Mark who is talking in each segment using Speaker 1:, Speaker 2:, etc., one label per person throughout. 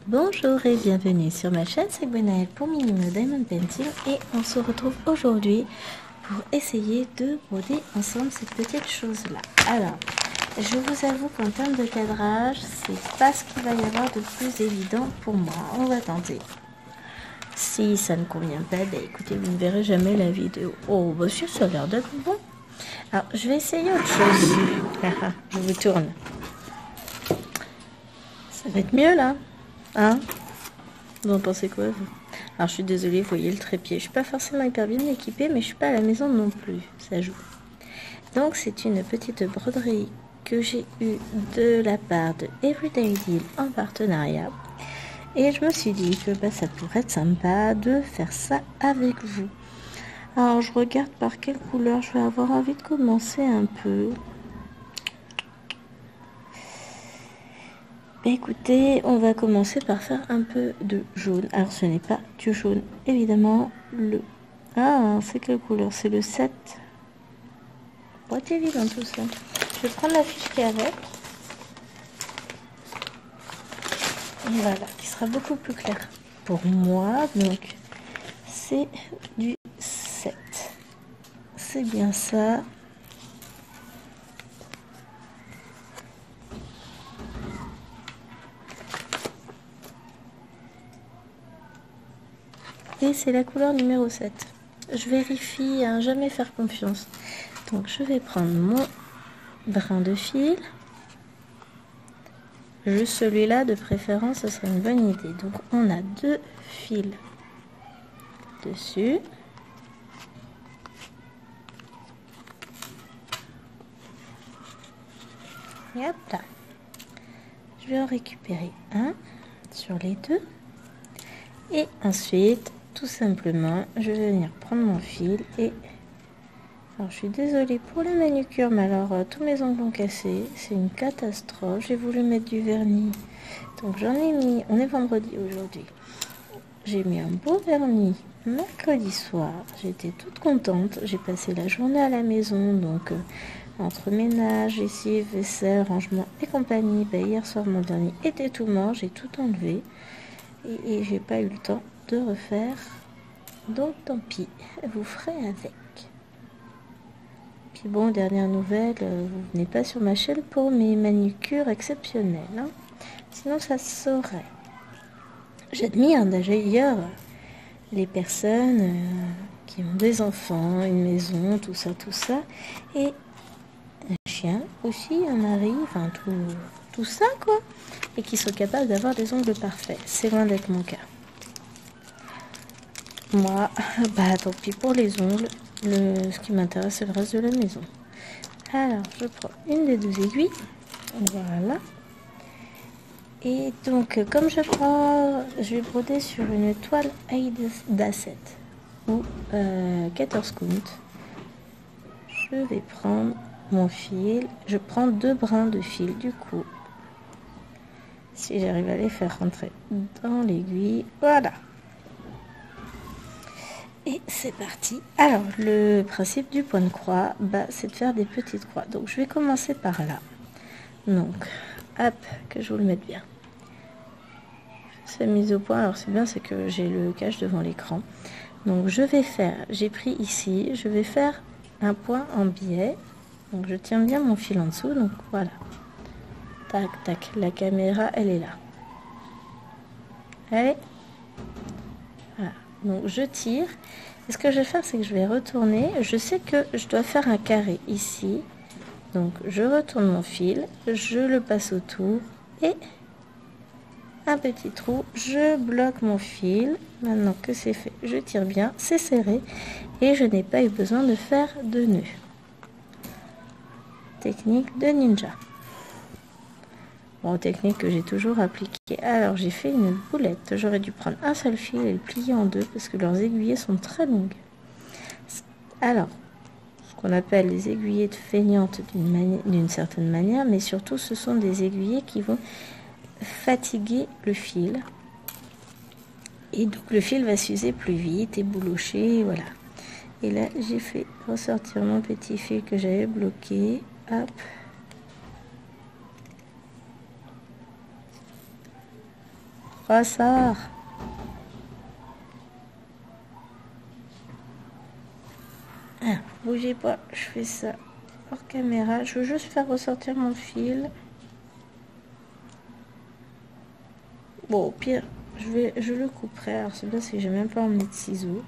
Speaker 1: Bonjour et bienvenue sur ma chaîne, c'est Gwenaëlle pour Minimo Diamond Painting et on se retrouve aujourd'hui pour essayer de broder ensemble cette petite chose là. Alors, je vous avoue qu'en termes de cadrage, c'est pas ce qu'il va y avoir de plus évident pour moi. On va tenter. Si ça ne convient pas, bah écoutez, vous ne verrez jamais la vidéo. Oh, bah si, ça a l'air d'être bon. Alors, je vais essayer autre chose. Je vous tourne. Ça va être mieux là. Hein? Vous en pensez quoi vous? Alors je suis désolée, vous voyez le trépied. Je suis pas forcément hyper bien équipée, mais je suis pas à la maison non plus. Ça joue. Donc c'est une petite broderie que j'ai eue de la part de Everyday Deal en partenariat. Et je me suis dit que bah, ça pourrait être sympa de faire ça avec vous. Alors je regarde par quelle couleur je vais avoir envie de commencer un peu. Écoutez, on va commencer par faire un peu de jaune. Alors, ce n'est pas du jaune, évidemment. Ah, c'est quelle couleur? C'est le 7. Pas évident tout ça. Je vais prendre la fiche qui est avec. Et voilà, qui sera beaucoup plus clair pour moi. Donc, c'est du 7. C'est bien ça. Et c'est la couleur numéro 7. Je vérifie à jamais faire confiance. Donc je vais prendre mon brin de fil. Juste celui-là de préférence, ce serait une bonne idée. Donc on a 2 fils dessus. Et hop là. Je vais en récupérer un sur les 2. Et ensuite, tout simplement, je vais venir prendre mon fil et... Alors, je suis désolée pour la manucure, mais alors, tous mes ongles ont cassé. C'est une catastrophe. J'ai voulu mettre du vernis. Donc, j'en ai mis... On est vendredi aujourd'hui. J'ai mis un beau vernis mercredi soir. J'étais toute contente. J'ai passé la journée à la maison. Donc, entre ménage, lessive, vaisselle, rangement et compagnie, bah, hier soir, mon vernis était tout mort. J'ai tout enlevé. Et j'ai pas eu le temps de refaire, donc tant pis, vous ferez avec. Puis bon, dernière nouvelle, vous venez pas sur ma chaîne pour mes manucures exceptionnelles, hein. Sinon ça se saurait. J'admire d'ailleurs les personnes qui ont des enfants, une maison, tout ça, et un chien aussi, un mari, enfin tout ça quoi, et qui sont capables d'avoir des ongles parfaits. C'est loin d'être mon cas. Moi, bah tant pis pour les ongles. Ce qui m'intéresse, c'est le reste de la maison. Alors, je prends une des 2 aiguilles. Voilà. Et donc, comme je vais broder sur une toile A7 ou 14 count. Je vais prendre mon fil. Je prends 2 brins de fil du coup. Si j'arrive à les faire rentrer dans l'aiguille, voilà. Et c'est parti. Alors, le principe du point de croix, bah, c'est de faire des petites croix. Donc, je vais commencer par là. Donc, hop, que je vous le mette bien. C'est mise au point. Alors, c'est bien, c'est que j'ai le cache devant l'écran. Donc, je vais faire, j'ai pris ici, je vais faire un point en biais. Donc, je tiens bien mon fil en dessous. Donc, voilà. Tac, tac. La caméra, elle est là. Allez. Voilà. Donc, je tire. Et ce que je vais faire, c'est que je vais retourner. Je sais que je dois faire un carré ici. Donc, je retourne mon fil. Je le passe autour. Et un petit trou. Je bloque mon fil. Maintenant que c'est fait, je tire bien. C'est serré. Et je n'ai pas eu besoin de faire de nœud. Technique de ninja. Bon, technique que j'ai toujours appliquée. Alors, j'ai fait une boulette. J'aurais dû prendre un seul fil et le plier en 2 parce que leurs aiguillets sont très longues. Alors, ce qu'on appelle les aiguillets feignantes d'une certaine manière, mais surtout, ce sont des aiguillets qui vont fatiguer le fil. Et donc le fil va s'user plus vite et boulocher, voilà. Et là, j'ai fait ressortir mon petit fil que j'avais bloqué. Hop. Ressort. Ah, bougez pas, je fais ça hors caméra. Je veux juste faire ressortir mon fil. Bon, au pire, je le couperai. Alors c'est bien, c'est que j'ai même pas emmené de ciseaux.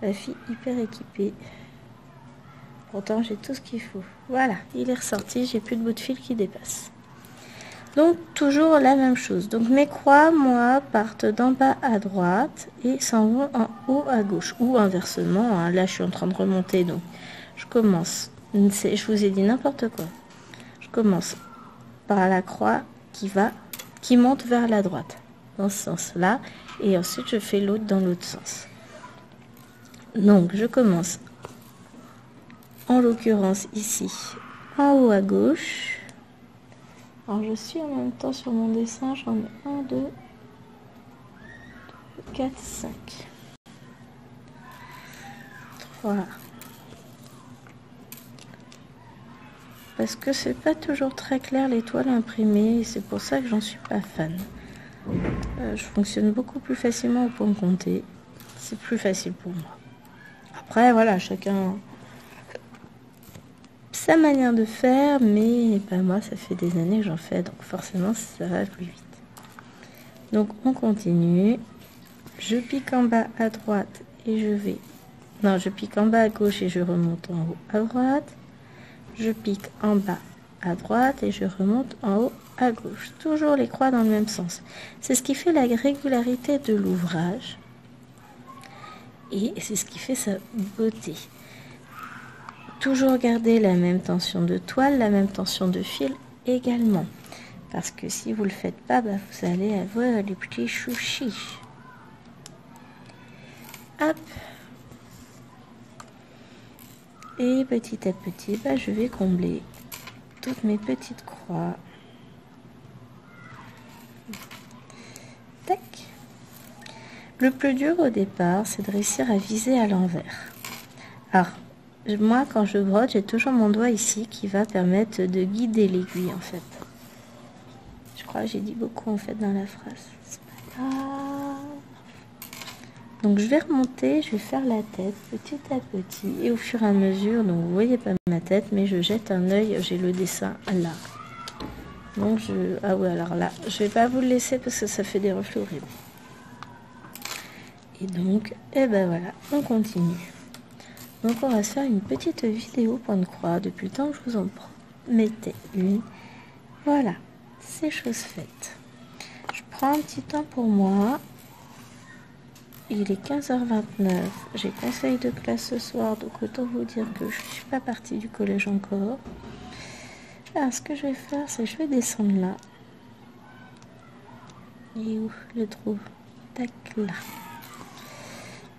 Speaker 1: La fille hyper équipée. Pourtant, j'ai tout ce qu'il faut. Voilà, il est ressorti. J'ai plus de bout de fil qui dépasse. Donc, toujours la même chose. Donc, mes croix, moi, partent d'en bas à droite et s'en vont en haut à gauche. Ou inversement. Hein. Là, je suis en train de remonter. Donc, je commence. Je vous ai dit n'importe quoi. Je commence par la croix qui monte vers la droite. Dans ce sens-là. Et ensuite, je fais l'autre dans l'autre sens. Donc, je commence. En l'occurrence, ici, en haut à gauche. Alors, je suis en même temps sur mon dessin, j'en ai 1, 2, 4, 5. 3. Parce que c'est pas toujours très clair les toiles imprimées, et c'est pour ça que j'en suis pas fan. Je fonctionne beaucoup plus facilement au point compté. C'est plus facile pour moi. Après, voilà, chacun sa manière de faire, mais moi, ça fait des années que j'en fais, donc forcément, ça va plus vite. Donc, on continue. Je pique en bas à droite et je vais... Non, je pique en bas à gauche et je remonte en haut à droite. Je pique en bas à droite et je remonte en haut à gauche. Toujours les croix dans le même sens. C'est ce qui fait la régularité de l'ouvrage. Et c'est ce qui fait sa beauté. Toujours garder la même tension de toile, la même tension de fil également. Parce que si vous ne le faites pas, vous allez avoir des petits chouchis. Hop. Et petit à petit, je vais combler toutes mes petites croix. Tac. Le plus dur au départ, c'est de réussir à viser à l'envers. Alors, moi, quand je brode, j'ai toujours mon doigt ici qui va permettre de guider l'aiguille, en fait. Je crois que j'ai dit beaucoup, en fait, dans la phrase. C'est pas grave. Donc, je vais remonter, je vais faire la tête petit à petit. Et au fur et à mesure, donc vous voyez pas ma tête, mais je jette un œil, j'ai le dessin là. Donc, ah ouais, alors là, je vais pas vous le laisser parce que ça fait des reflets horribles. Et donc, voilà, on continue. Donc on va se faire une petite vidéo point de croix depuis le temps que je vous en promettais une. Voilà, c'est chose faite. Je prends un petit temps pour moi. Il est 15h29. J'ai conseil de classe ce soir, donc autant vous dire que je ne suis pas partie du collège encore. Alors ce que je vais faire, c'est que je vais descendre là. Et où le trou? Tac, là.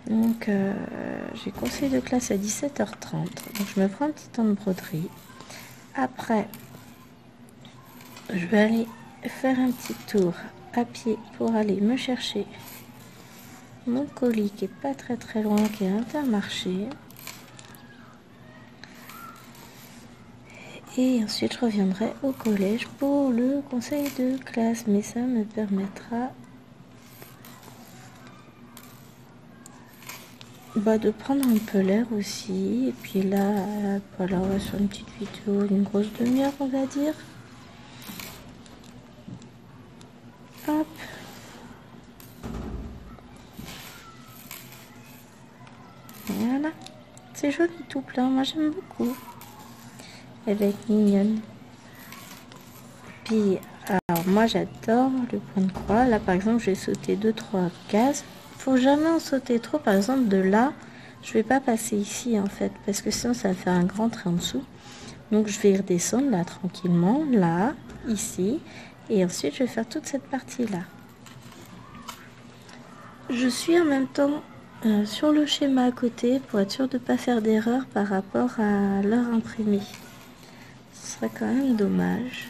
Speaker 1: Donc, j'ai conseil de classe à 17h30. Donc, je me prends un petit temps de broderie. Après, je vais aller faire un petit tour à pied pour aller me chercher mon colis qui est pas très très loin, qui est Intermarché. Et ensuite, je reviendrai au collège pour le conseil de classe. Mais ça me permettra de prendre un peu l'air aussi. Et puis là, voilà, on va sur une petite vidéo, une grosse demi-heure, on va dire. Hop. Voilà. C'est joli tout plein, moi j'aime beaucoup. Elle va être mignonne. Puis, alors moi j'adore le point de croix. Là par exemple, j'ai sauté 2-3 cases. Faut jamais en sauter trop. Par exemple, de là, je vais pas passer ici en fait, parce que sinon ça va faire un grand trait en dessous. Donc je vais redescendre là tranquillement, là, ici, et ensuite je vais faire toute cette partie là. Je suis en même temps sur le schéma à côté pour être sûr de ne pas faire d'erreur par rapport à l'heure imprimée. Ce serait quand même dommage.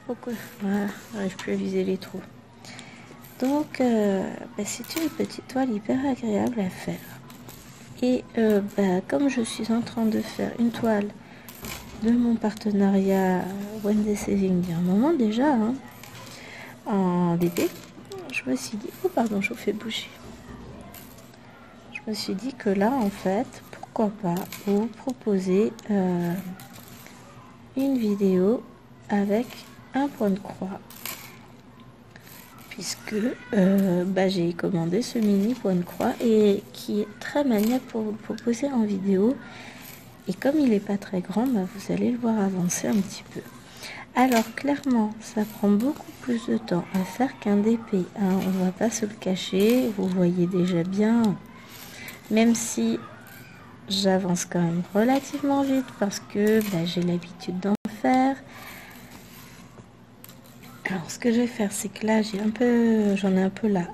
Speaker 1: Pourquoi? Voilà, j'arrive plus à viser les trous. Donc, c'est une petite toile hyper agréable à faire. Et comme je suis en train de faire une toile de mon partenariat One Day Saving il y a un moment déjà, hein, en DP, je me suis dit, oh pardon, je vous fais bouger. Je me suis dit que là, en fait, pourquoi pas vous proposer une vidéo avec un point de croix, puisque j'ai commandé ce mini point de croix et qui est très maniable pour vous le proposer en vidéo. Et comme il n'est pas très grand, vous allez le voir avancer un petit peu. Alors clairement, ça prend beaucoup plus de temps à faire qu'un DP, hein, on ne va pas se le cacher, vous voyez déjà bien, même si j'avance quand même relativement vite parce que j'ai l'habitude d'en faire. Alors ce que je vais faire, c'est que là j'en ai un peu là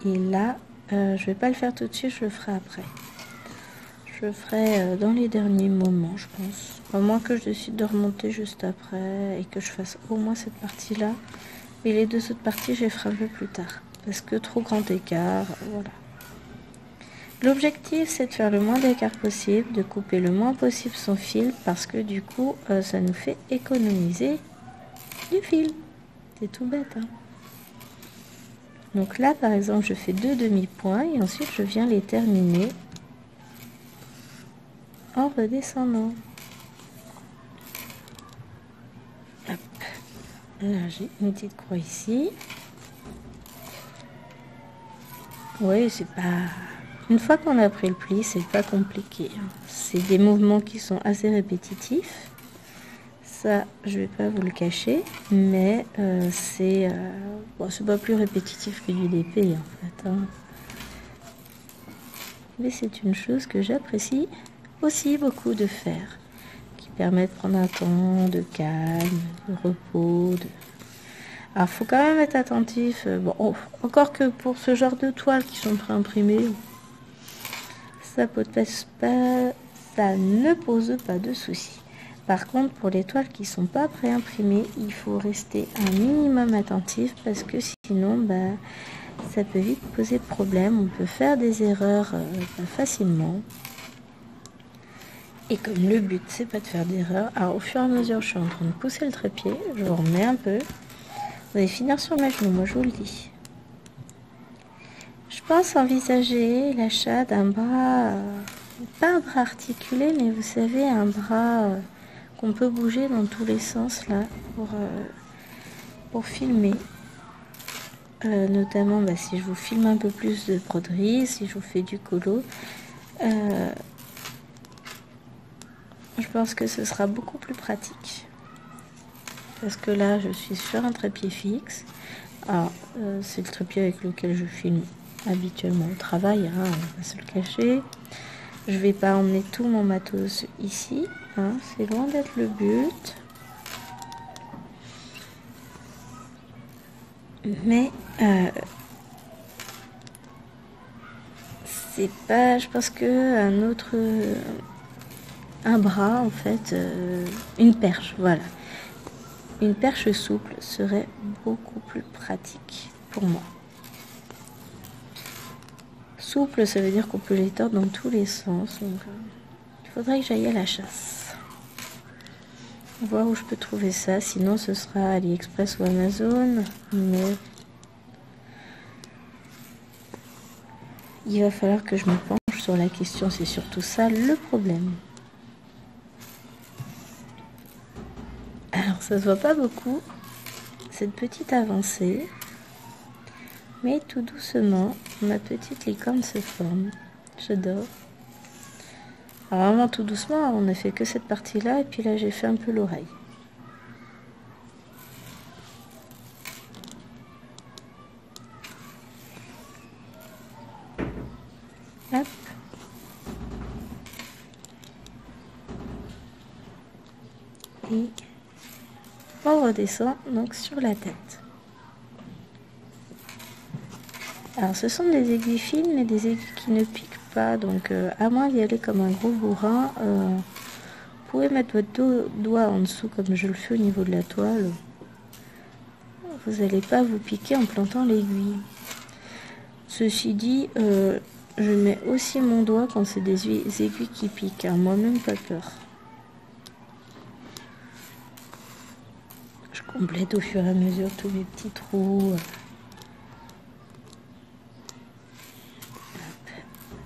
Speaker 1: et là, je vais pas le faire tout de suite, je le ferai après. Je le ferai dans les derniers moments, je pense. À moins que je décide de remonter juste après et que je fasse au moins cette partie-là. Mais les deux autres parties, je les ferai un peu plus tard. Parce que trop grand écart, voilà. L'objectif, c'est de faire le moins d'écart possible, de couper le moins possible son fil, parce que du coup, ça nous fait économiser du fil. C'est tout bête, hein. Donc là, par exemple, je fais 2 demi-points et ensuite, je viens les terminer en redescendant. Hop. Là, j'ai une petite croix ici. Oui, c'est pas... Une fois qu'on a pris le pli, c'est pas compliqué. C'est des mouvements qui sont assez répétitifs. Ça, je vais pas vous le cacher, mais c'est pas plus répétitif que du DP en fait, hein. Mais c'est une chose que j'apprécie aussi beaucoup de faire, qui permet de prendre un temps de calme, de repos. Alors, faut quand même être attentif. Encore que pour ce genre de toiles qui sont préimprimées, ça ne pose pas de soucis. Par contre, pour les toiles qui ne sont pas préimprimées, il faut rester un minimum attentif parce que sinon, ça peut vite poser problème. On peut faire des erreurs facilement. Et comme le but, c'est pas de faire d'erreurs, alors au fur et à mesure, je suis en train de pousser le trépied. Je vous remets un peu. Vous allez finir sur mes genoux, moi je vous le dis. Je pense envisager l'achat d'un bras, pas un bras articulé, mais vous savez, un bras qu'on peut bouger dans tous les sens là, pour filmer. Notamment si je vous filme un peu plus de broderie, si je vous fais du colo. Je pense que ce sera beaucoup plus pratique. Parce que là, je suis sur un trépied fixe. Alors, c'est le trépied avec lequel je filme habituellement au travail, hein, on va pas se le cacher. Je vais pas emmener tout mon matos ici, hein, c'est loin d'être le but. Mais c'est pas, je pense que un bras en fait, une perche, voilà. Une perche souple serait beaucoup plus pratique pour moi. Souple, ça veut dire qu'on peut les tordre dans tous les sens. Donc, il faudrait que j'aille à la chasse. Voir où je peux trouver ça. Sinon, ce sera AliExpress ou Amazon. Mais il va falloir que je me penche sur la question. C'est surtout ça le problème. Alors, ça se voit pas beaucoup, cette petite avancée. Mais tout doucement, ma petite licorne se forme. J'adore. Alors vraiment tout doucement, on n'a fait que cette partie-là, et puis là j'ai fait un peu l'oreille. Hop. Et on redescend donc sur la tête. Alors ce sont des aiguilles fines, mais des aiguilles qui ne piquent pas, donc à moins d'y aller comme un gros bourrin, vous pouvez mettre votre doigt en dessous comme je le fais au niveau de la toile. vous n'allez pas vous piquer en plantant l'aiguille. Ceci dit, je mets aussi mon doigt quand c'est des aiguilles qui piquent, hein. Moi-même pas peur. Je complète au fur et à mesure tous mes petits trous.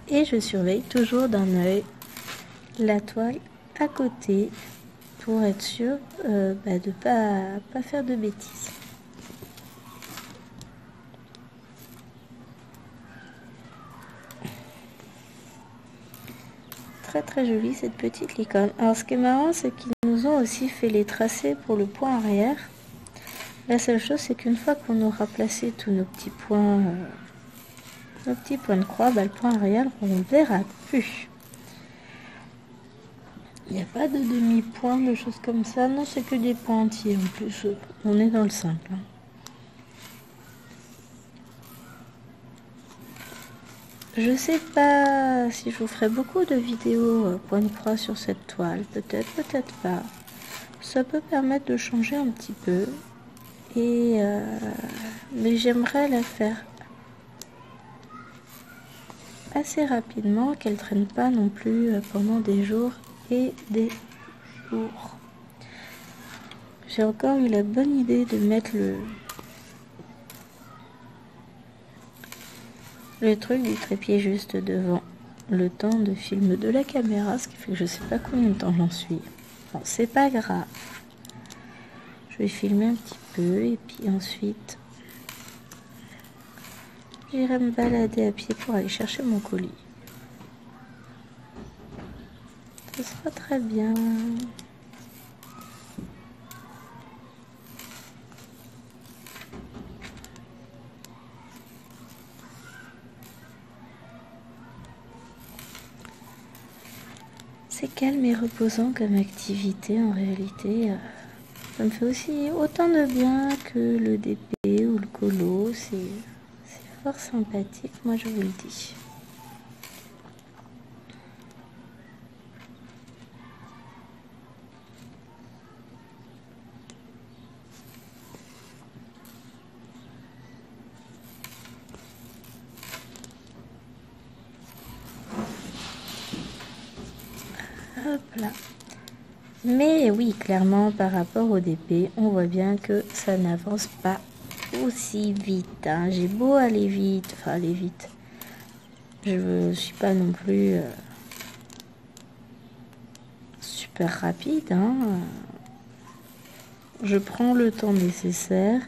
Speaker 1: Et je surveille toujours d'un œil la toile à côté pour être sûr de ne pas faire de bêtises. Très très jolie cette petite licorne. Alors ce qui est marrant, c'est qu'ils nous ont aussi fait les tracés pour le point arrière. La seule chose, c'est qu'une fois qu'on aura placé tous nos petits points de croix, le point arrière, on ne verra plus. Il n'y a pas de demi-point, de choses comme ça. Non, c'est que des points entiers en plus. On est dans le simple. Je sais pas si je vous ferai beaucoup de vidéos point de croix sur cette toile. Peut-être, peut-être pas. Ça peut permettre de changer un petit peu. Mais j'aimerais la faire assez rapidement, qu'elle traîne pas non plus pendant des jours et des jours. J'ai encore eu la bonne idée de mettre le truc du trépied juste devant le temps de film de la caméra, ce qui fait que je sais pas combien de temps j'en suis. Bon, c'est pas grave. Je vais filmer un petit peu et puis ensuite j'irai me balader à pied pour aller chercher mon colis. Ce sera très bien. C'est calme et reposant comme activité en réalité. Ça me fait aussi autant de bien que le DP ou le colo. C'est fort sympathique, moi je vous le dis. Hop là. Mais oui, clairement, par rapport au DP, on voit bien que ça n'avance pas aussi vite. Hein. J'ai beau aller vite, je ne suis pas non plus super rapide. Hein. Je prends le temps nécessaire,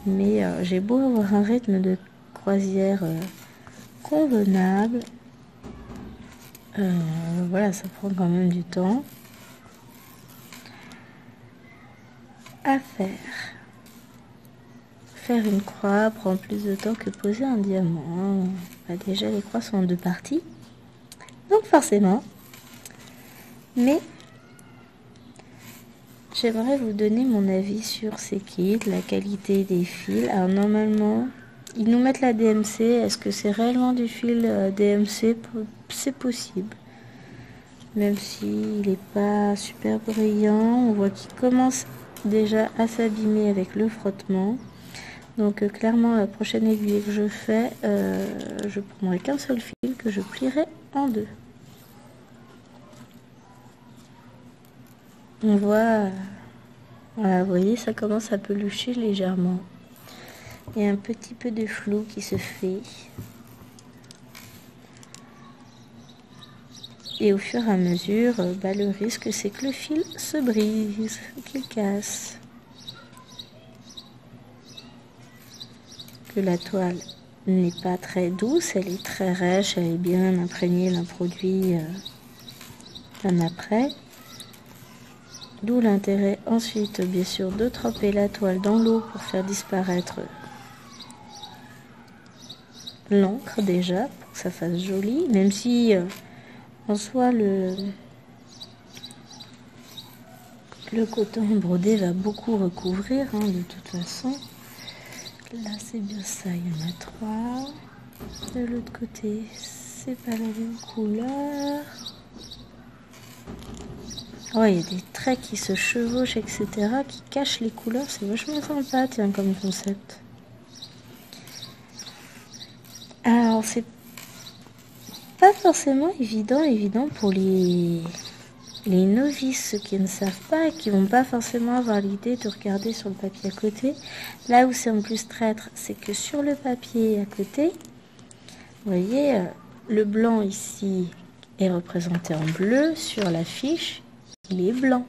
Speaker 1: mais j'ai beau avoir un rythme de croisière convenable. Voilà, ça prend quand même du temps à faire. Faire une croix prend plus de temps que poser un diamant. Déjà, les croix sont en deux parties, donc forcément. Mais j'aimerais vous donner mon avis sur ces kits, la qualité des fils. Alors normalement, ils nous mettent la DMC. Est-ce que c'est réellement du fil DMC? C'est possible. Même s'il n'est pas super brillant, on voit qu'il commence déjà à s'abîmer avec le frottement. Donc clairement, la prochaine aiguille que je fais, je prendrai qu'un seul fil que je plierai en deux. On voit, voilà, vous voyez, ça commence à pelucher légèrement. Il y a un petit peu de flou qui se fait. Et au fur et à mesure, le risque c'est que le fil se brise, qu'il casse. Que la toile n'est pas très douce, elle est très rêche, elle est bien imprégnée d'un produit un après. D'où l'intérêt ensuite, bien sûr, de tremper la toile dans l'eau pour faire disparaître l'encre déjà, pour que ça fasse joli, même si en soi le coton brodé va beaucoup recouvrir de toute façon. Là c'est bien ça, il y en a 3. De l'autre côté, c'est pas la même couleur. Ouais, il y a des traits qui se chevauchent, etc., qui cachent les couleurs. C'est vachement sympa, tiens, comme concept. Alors, c'est pas forcément évident pour les novices, ceux qui ne savent pas et qui vont pas forcément avoir l'idée de regarder sur le papier à côté. Là où c'est en plus traître, c'est que sur le papier à côté, vous voyez, le blanc ici est représenté en bleu. Sur la fiche, il est blanc.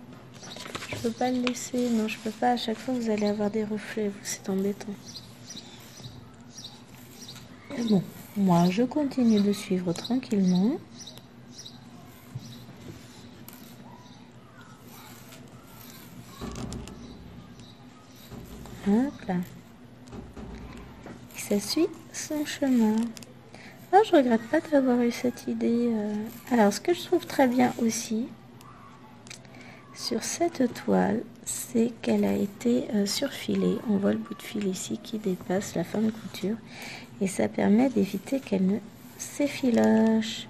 Speaker 1: Je peux pas le laisser, non, je peux pas. À chaque fois, vous allez avoir des reflets, c'est embêtant. Mais bon, moi, je continue de suivre tranquillement. Hop là. Et ça suit son chemin. Ah, je regrette pas d'avoir eu cette idée. Alors, ce que je trouve très bien aussi sur cette toile, c'est qu'elle a été surfilée. On voit le bout de fil ici qui dépasse la fin de couture. Et ça permet d'éviter qu'elle ne s'effiloche.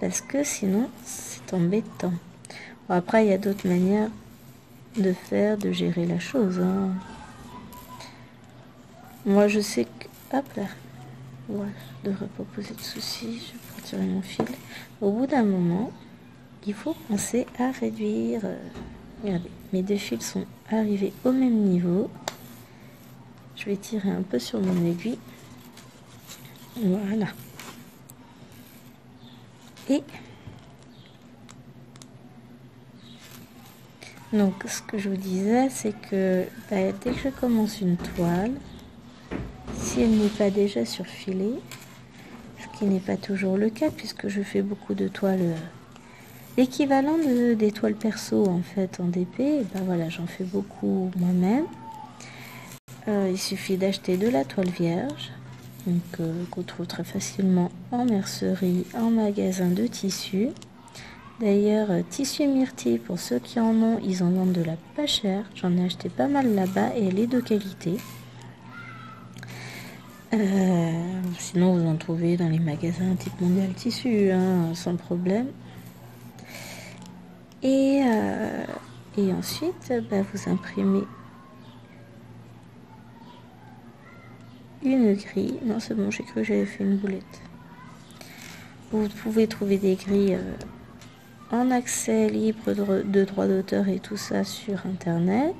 Speaker 1: Parce que sinon, c'est embêtant. Bon, après, il y a d'autres manières de faire, de gérer la chose. Hein. Moi, je sais que... Hop là. Ouais, je ne devrais pas poser de soucis. Je vais retirer mon fil. Au bout d'un moment, il faut penser à réduire. Regardez, mes deux fils sont arrivés au même niveau. Je vais tirer un peu sur mon aiguille. Voilà. Et donc, ce que je vous disais, c'est que dès que je commence une toile, si elle n'est pas déjà surfilée, ce qui n'est pas toujours le cas puisque je fais beaucoup de toiles, l'équivalent des toiles perso en fait en DP, ben voilà, j'en fais beaucoup moi-même. Il suffit d'acheter de la toile vierge, donc qu'on trouve très facilement en mercerie, en magasin de tissus. D'ailleurs, tissu myrtille, pour ceux qui en ont, ils en vendent de la pas chère. J'en ai acheté pas mal là-bas et elle est de qualité. Sinon, vous en trouvez dans les magasins type Mondial Tissu, hein, sans problème. Et ensuite, vous imprimez une grille. Non, c'est bon, j'ai cru que j'avais fait une boulette. Vous pouvez trouver des grilles en accès libre de droit d'auteur et tout ça sur Internet.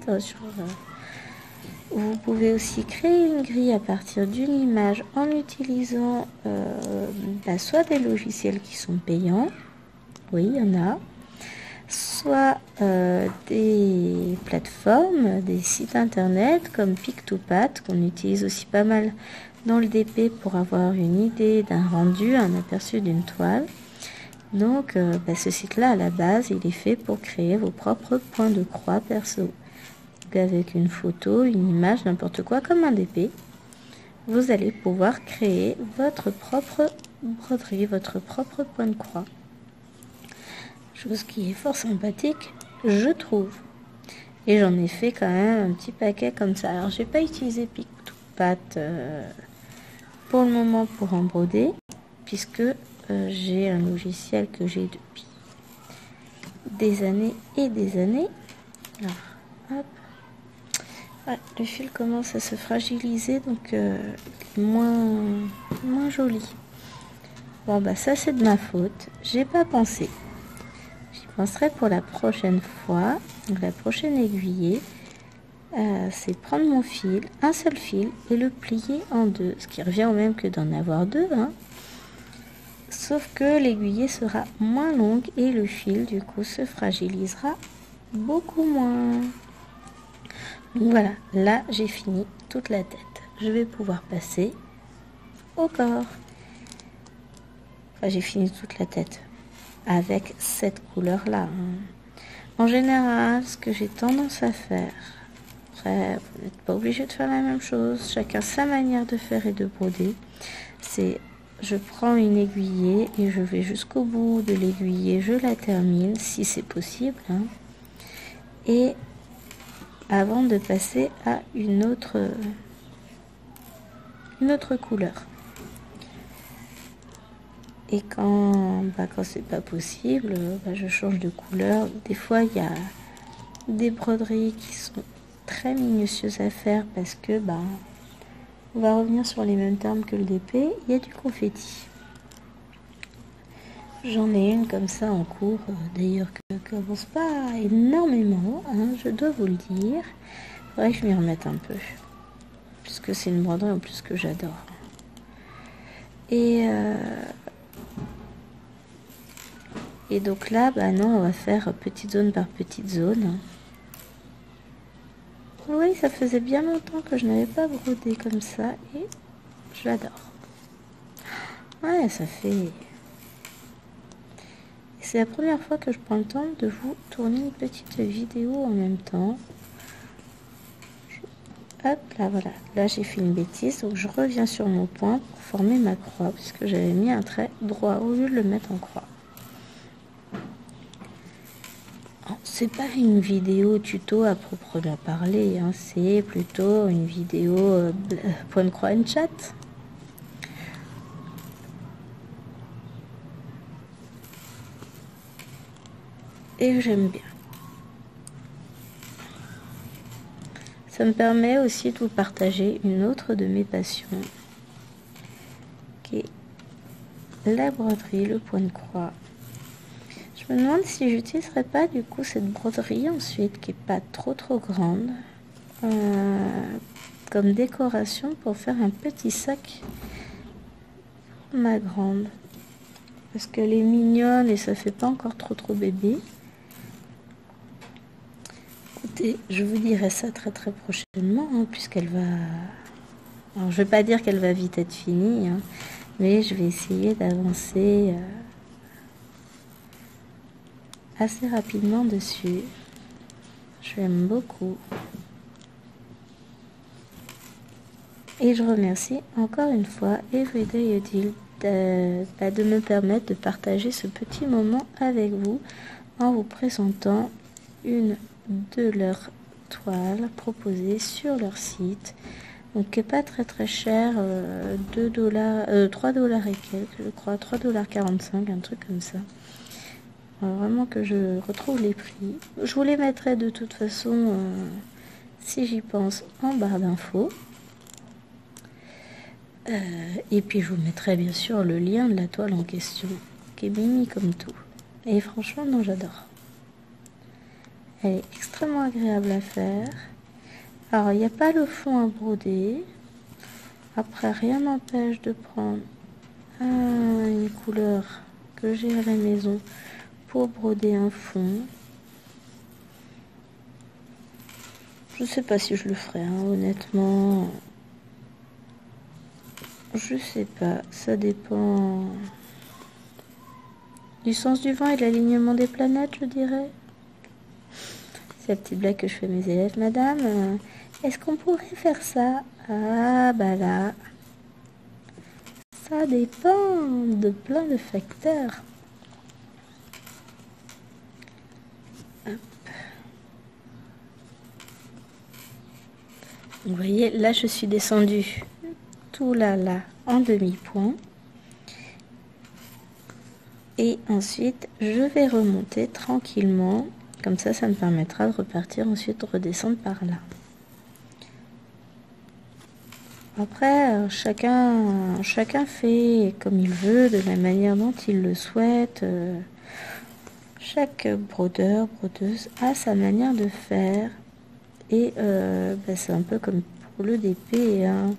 Speaker 1: Vous pouvez aussi créer une grille à partir d'une image en utilisant soit des logiciels qui sont payants, oui, il y en a, soit des plateformes, des sites internet comme Pictopat, qu'on utilise aussi pas mal dans le DP pour avoir une idée d'un rendu, un aperçu d'une toile. Donc ce site-là, à la base, il est fait pour créer vos propres points de croix perso. Avec une photo, une image, n'importe quoi, comme un DP, vous allez pouvoir créer votre propre broderie, votre propre point de croix. Chose qui est fort sympathique, je trouve. Et j'en ai fait quand même un petit paquet comme ça. Alors, j'ai pas utilisé Pictopat pour le moment pour en broder, puisque j'ai un logiciel que j'ai depuis des années et des années. Alors, hop. Ouais, le fil commence à se fragiliser, donc moins joli. Bon, ça c'est de ma faute. J'ai pas pensé. J'y penserai pour la prochaine fois. Donc la prochaine aiguillée, c'est prendre mon fil, un seul fil, et le plier en deux. Ce qui revient au même que d'en avoir deux. Hein. Sauf que l'aiguillée sera moins longue et le fil, du coup, se fragilisera beaucoup moins. Donc voilà, là j'ai fini toute la tête. Je vais pouvoir passer au corps. Enfin, j'ai fini toute la tête avec cette couleur-là. Hein. En général, ce que j'ai tendance à faire, après, vous n'êtes pas obligé de faire la même chose, chacun sa manière de faire et de broder, c'est je prends une aiguillée et je vais jusqu'au bout de l'aiguillée, je la termine si c'est possible. Hein. Et avant de passer à une autre couleur. Et quand c'est pas possible, je change de couleur. Des fois, il y a des broderies qui sont très minutieuses à faire parce que on va revenir sur les mêmes termes que le DP. Il y a du confetti. J'en ai une comme ça en cours, d'ailleurs que n'avance pas énormément, hein, je dois vous le dire. Il faudrait que je m'y remette un peu, puisque c'est une broderie en plus que j'adore. Et donc là, non, on va faire petite zone par petite zone. Oui, ça faisait bien longtemps que je n'avais pas brodé comme ça et j'adore. Ouais, ça fait... C'est la première fois que je prends le temps de vous tourner une petite vidéo en même temps. Hop, là, voilà. Là, j'ai fait une bêtise, donc je reviens sur mon point pour former ma croix, puisque j'avais mis un trait droit au lieu de le mettre en croix. C'est pas une vidéo tuto à proprement parler, hein, c'est plutôt une vidéo point de croix and chat. Et j'aime bien. Ça me permet aussi de vous partager une autre de mes passions, qui est la broderie, le point de croix. Je me demande si j'utiliserai pas du coup cette broderie ensuite, qui est pas trop grande, comme décoration pour faire un petit sac pour ma grande. Parce qu'elle est mignonne et ça fait pas encore trop bébé. Écoutez, je vous dirai ça très prochainement, hein, puisqu'elle va... Alors, je vais pas dire qu'elle va vite être finie, hein, mais je vais essayer d'avancer assez rapidement dessus. Je l'aime beaucoup. Et je remercie encore une fois Everyday Odile de me permettre de partager ce petit moment avec vous en vous présentant une de leurs toiles proposées sur leur site. Donc qui n'est pas très cher, 2 dollars, 3 dollars et quelques, je crois, 3,45 $, un truc comme ça. Alors, vraiment que je retrouve les prix. Je vous les mettrai de toute façon, si j'y pense, en barre d'infos. Et puis je vous mettrai bien sûr le lien de la toile en question, qui est mimi comme tout. Et franchement, non, j'adore. Elle est extrêmement agréable à faire. Alors, il n'y a pas le fond à broder. Après, rien n'empêche de prendre une couleur que j'ai à la maison pour broder un fond. Je sais pas si je le ferai, hein, honnêtement. Je sais pas, ça dépend du sens du vent et de l'alignement des planètes, je dirais. C'est la petite blague que je fais à mes élèves. Madame, est-ce qu'on pourrait faire ça? Ah, là, ça dépend de plein de facteurs. Hop. Vous voyez, là, je suis descendue tout là, en demi-point. Et ensuite, je vais remonter tranquillement. Comme ça me permettra de repartir ensuite, redescendre par là. Après, chacun fait comme il veut, de la manière dont il le souhaite. Chaque brodeur, brodeuse a sa manière de faire. Et c'est un peu comme pour le DP, hein.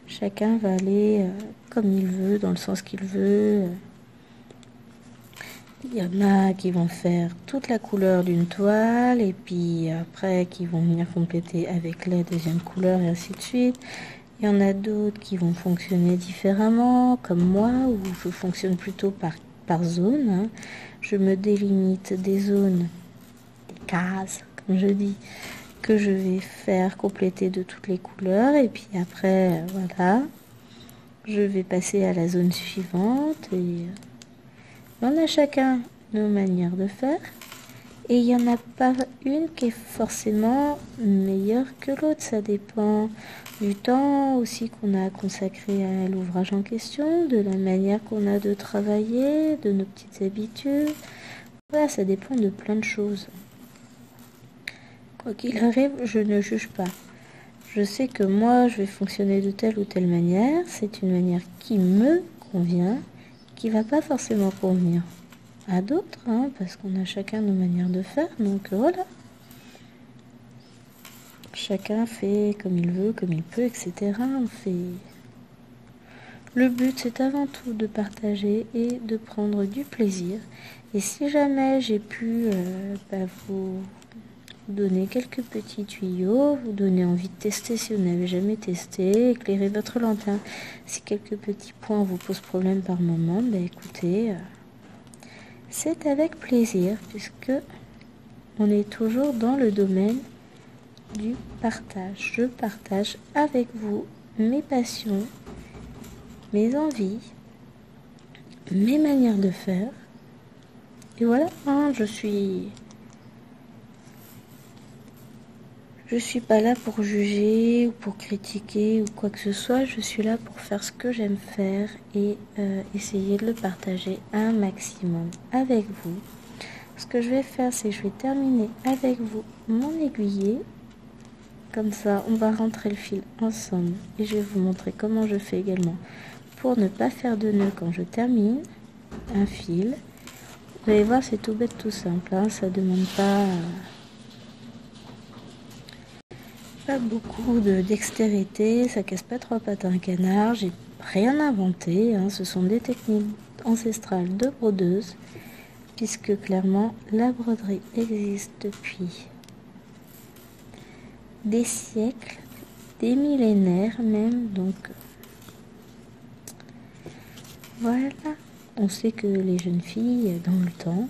Speaker 1: Chacun va aller comme il veut, dans le sens qu'il veut. Il y en a qui vont faire toute la couleur d'une toile et puis après qui vont venir compléter avec la deuxième couleur et ainsi de suite. Il y en a d'autres qui vont fonctionner différemment, comme moi, où je fonctionne plutôt par zone, hein. Je me délimite des zones, des cases, comme je dis, que je vais faire compléter de toutes les couleurs. Et puis après, voilà, je vais passer à la zone suivante. Et on a chacun nos manières de faire. Et il n'y en a pas une qui est forcément meilleure que l'autre. Ça dépend du temps aussi qu'on a consacré à l'ouvrage en question, de la manière qu'on a de travailler, de nos petites habitudes. Voilà, ça dépend de plein de choses. Quoi qu'il arrive, je ne juge pas. Je sais que moi, je vais fonctionner de telle ou telle manière. C'est une manière qui me convient, qui va pas forcément convenir à d'autres, hein, parce qu'on a chacun nos manières de faire. Donc voilà. Chacun fait comme il veut, comme il peut, etc. On fait... Le but, c'est avant tout de partager et de prendre du plaisir. Et si jamais j'ai pu vous donner quelques petits tuyaux, vous donner envie de tester si vous n'avez jamais testé, éclairer votre lanterne, si quelques petits points vous posent problème par moment, écoutez, c'est avec plaisir, puisque on est toujours dans le domaine du partage. Je partage avec vous mes passions, mes envies, mes manières de faire. Et voilà, hein, je suis pas là pour juger ou pour critiquer ou quoi que ce soit. Je suis là pour faire ce que j'aime faire et essayer de le partager un maximum avec vous. Ce que je vais faire, c'est que je vais terminer avec vous mon aiguillé. Comme ça, on va rentrer le fil ensemble et je vais vous montrer comment je fais également pour ne pas faire de nœud quand je termine un fil. Vous allez voir, c'est tout bête, tout simple, hein, ça demande pas beaucoup de dextérité, ça casse pas trois pattes à un canard, j'ai rien inventé, hein, ce sont des techniques ancestrales de brodeuse, puisque clairement la broderie existe depuis des siècles, des millénaires même, donc voilà. On sait que les jeunes filles, dans le temps,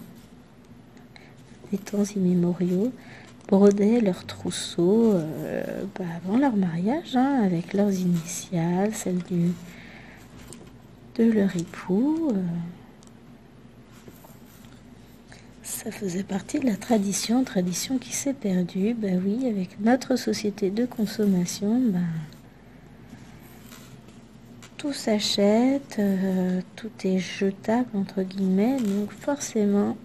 Speaker 1: des temps immémoriaux, brodaient leurs trousseaux avant leur mariage, hein, avec leurs initiales, celles de leur époux. Ça faisait partie de la tradition qui s'est perdue. Oui, avec notre société de consommation, tout s'achète, tout est jetable entre guillemets, donc forcément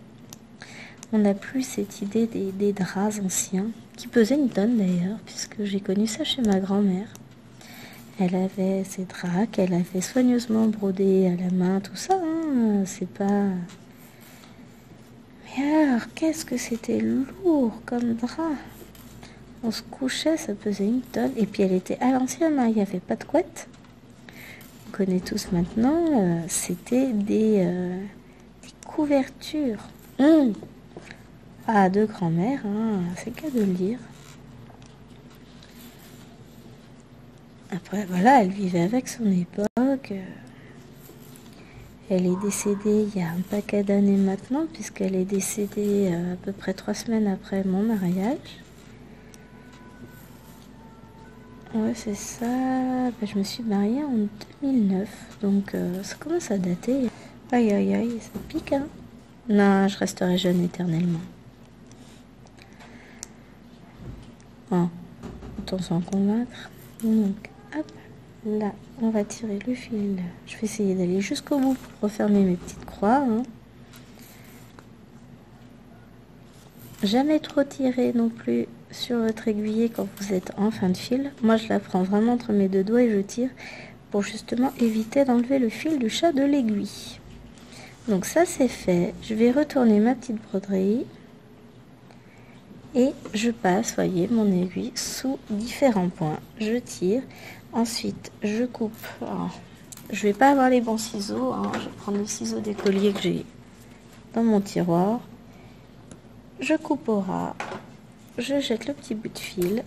Speaker 1: on n'a plus cette idée des draps anciens, qui pesaient une tonne d'ailleurs, puisque j'ai connu ça chez ma grand-mère. Elle avait ses draps qu'elle avait soigneusement brodés à la main, tout ça, hein, c'est pas... Mais alors, qu'est-ce que c'était lourd comme drap! On se couchait, ça pesait une tonne, et puis elle était à l'ancienne, hein, il n'y avait pas de couette. On connaît tous maintenant, c'était des couvertures. De grand-mère, hein, c'est le cas de le dire. Après, voilà, elle vivait avec son époque. Elle est décédée il y a un paquet d'années maintenant, puisqu'elle est décédée à peu près 3 semaines après mon mariage. Ouais, c'est ça. Je me suis mariée en 2009, donc ça commence à dater. Aïe, aïe, aïe, ça pique, hein. Non, je resterai jeune éternellement. Autant s'en convaincre. Donc, hop, là, on va tirer le fil. Je vais essayer d'aller jusqu'au bout pour refermer mes petites croix. Hein. Jamais trop tirer non plus sur votre aiguillé quand vous êtes en fin de fil. Moi, je la prends vraiment entre mes deux doigts et je tire pour justement éviter d'enlever le fil du chat de l'aiguille. Donc ça, c'est fait. Je vais retourner ma petite broderie. Et je passe, voyez, mon aiguille sous différents points. Je tire. Ensuite, je coupe. Alors, je vais pas avoir les bons ciseaux. Hein. Je vais prendre le ciseau d'écolier que j'ai dans mon tiroir. Je coupe au ras. Je jette le petit bout de fil.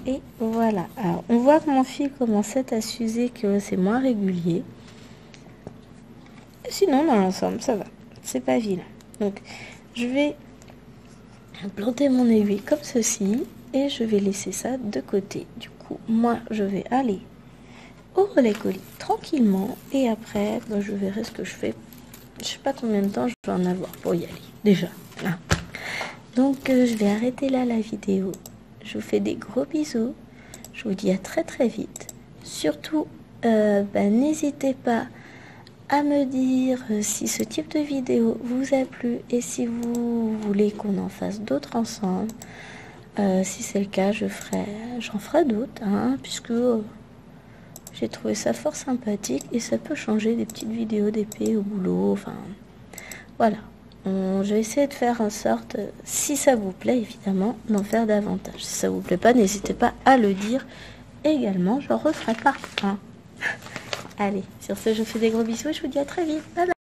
Speaker 1: Et voilà. Alors, on voit que mon fil commençait à s'user, que c'est moins régulier. Sinon, dans l'ensemble, ça va. C'est pas vilain. Donc, je vais planter mon aiguille comme ceci et je vais laisser ça de côté. Du coup, moi, je vais aller au relais colis tranquillement et après, je verrai ce que je fais. Je sais pas combien de temps je vais en avoir pour y aller. Déjà, hein. Donc je vais arrêter là la vidéo. Je vous fais des gros bisous. Je vous dis à très très vite. Surtout, n'hésitez pas à me dire si ce type de vidéo vous a plu et si vous voulez qu'on en fasse d'autres ensemble. Si c'est le cas, j'en ferai d'autres, hein, puisque j'ai trouvé ça fort sympathique et ça peut changer des petites vidéos d'épée au boulot. Enfin, voilà. Je vais essayer de faire en sorte, si ça vous plaît évidemment, d'en faire davantage. Si ça vous plaît pas, n'hésitez pas à le dire également. Je referai pas un. Allez, sur ce, je vous fais des gros bisous et je vous dis à très vite. Bye bye.